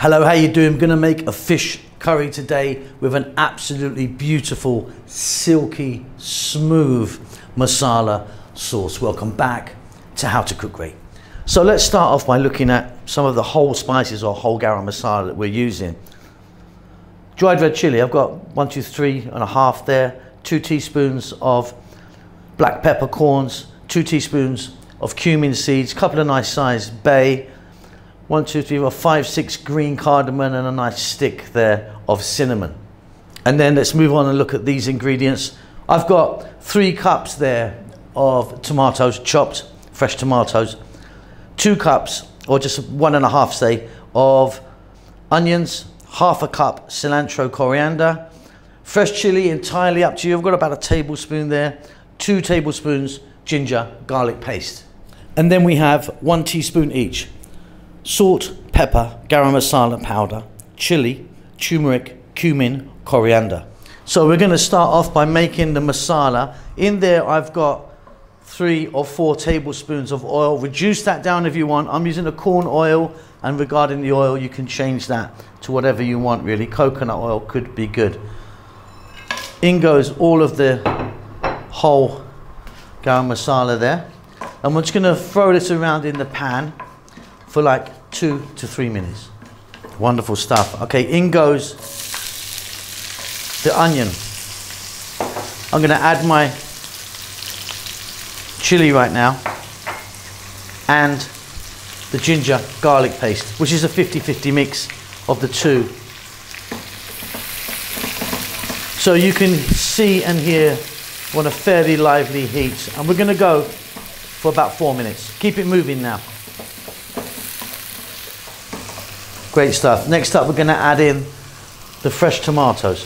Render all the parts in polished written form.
Hello, how you doing? I'm gonna make a fish curry today with an absolutely beautiful, silky, smooth masala sauce. Welcome back to How to Cook Great. So let's start off by looking at some of the whole spices or whole garam masala that we're using. Dried red chili, I've got 3.5 there, 2 teaspoons of black peppercorns, 2 teaspoons of cumin seeds, couple of nice sized bay, 1, 2, 3, 4, 5, 6 green cardamom, and a nice stick there of cinnamon. And then let's move on and look at these ingredients. I've got 3 cups there of tomatoes, chopped fresh tomatoes, 2 cups, or just 1.5 say, of onions, 1/2 cup cilantro, coriander, fresh chili, entirely up to you. I've got about 1 tablespoon there, 2 tablespoons ginger garlic paste. And then we have 1 teaspoon each salt, pepper, garam masala powder, chili, turmeric, cumin, coriander. So we're going to start off by making the masala. In there I've got 3 or 4 tablespoons of oil. Reduce that down if you want. I'm using a corn oil, and regarding the oil, you can change that to whatever you want really. Coconut oil could be good. In goes all of the whole garam masala there, and we're just going to throw this around in the pan for like 2 to 3 minutes. Wonderful stuff. Okay, in goes the onion. I'm going to add my chili right now and the ginger garlic paste, which is a 50-50 mix of the two. So you can see and hear on a fairly lively heat, and we're going to go for about 4 minutes. Keep it moving now. Great stuff. Next up, we're going to add in the fresh tomatoes.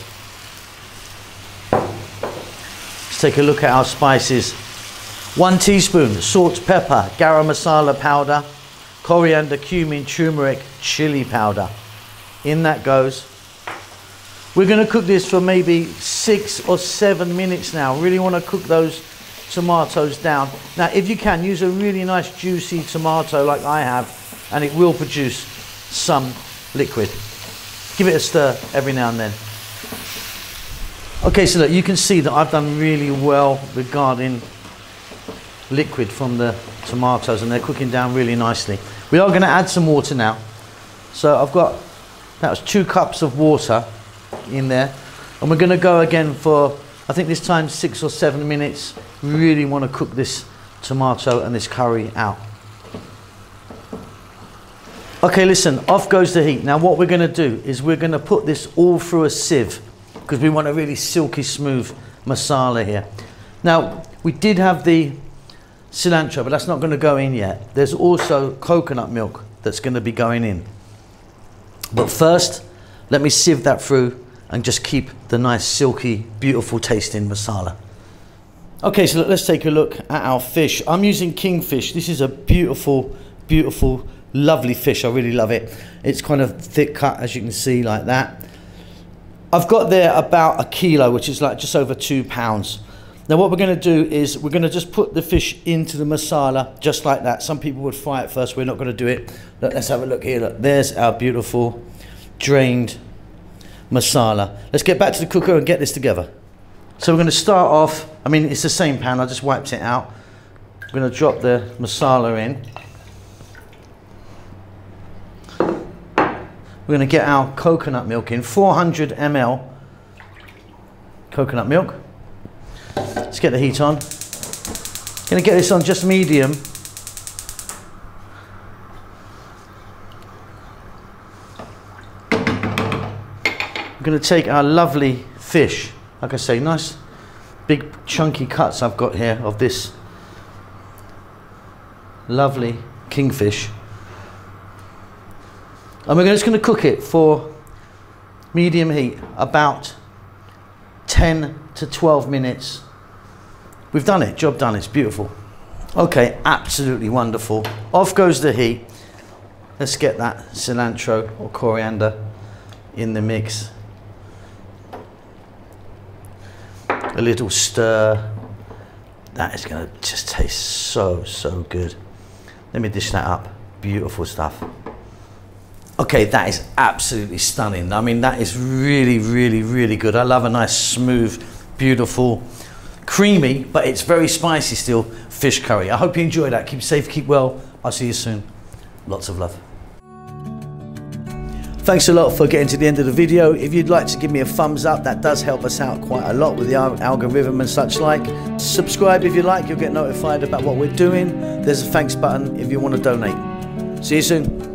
Let's take a look at our spices. 1 teaspoon salt, pepper, garam masala powder, coriander, cumin, turmeric, chili powder. In that goes. We're going to cook this for maybe 6 or 7 minutes now. Really want to cook those tomatoes down. Now, if you can, use a really nice juicy tomato like I have, and it will produce some liquid. Give it a stir every now and then. Okay, so look, you can see that I've done really well regarding liquid from the tomatoes, and they're cooking down really nicely. We are going to add some water now. So I've got, that was 2 cups of water in there, and we're going to go again for, I think this time 6 or 7 minutes. We really want to cook this tomato and this curry out. Okay, listen, off goes the heat. Now what we're going to do is we're going to put this all through a sieve, because we want a really silky smooth masala here. Now we did have the cilantro, but that's not going to go in yet. There's also coconut milk that's going to be going in. But first, let me sieve that through and just keep the nice silky, beautiful tasting masala. Okay, so let's take a look at our fish. I'm using kingfish. This is a beautiful, beautiful, lovely fish. I really love it. It's kind of thick cut, as you can see, like that. I've got there about 1 kilo, which is like just over 2 pounds. Now what we're going to do is we're going to just put the fish into the masala just like that. Some people would fry it first. We're not going to do it. Look, let's have a look here. Look, there's our beautiful drained masala. Let's get back to the cooker and get this together. So we're going to start off, I mean, it's the same pan. I just wiped it out. We're going to drop the masala in. We're going to get our coconut milk in, 400 ml coconut milk. Let's get the heat on. Going to get this on just medium. We're going to take our lovely fish. Like I say, nice big chunky cuts I've got here of this lovely kingfish. And we're just going to cook it for medium heat, about 10 to 12 minutes. We've done it, job done, it's beautiful. Okay, absolutely wonderful. Off goes the heat. Let's get that cilantro or coriander in the mix. A little stir. That is going to just taste so, so good. Let me dish that up. Beautiful stuff. Okay, that is absolutely stunning. I mean, that is really, really, really good. I love a nice, smooth, beautiful, creamy, but it's very spicy still, fish curry. I hope you enjoy that. Keep safe, keep well. I'll see you soon. Lots of love. Thanks a lot for getting to the end of the video. If you'd like to give me a thumbs up, that does help us out quite a lot with the algorithm and such like. Subscribe if you like, you'll get notified about what we're doing. There's a thanks button if you want to donate. See you soon.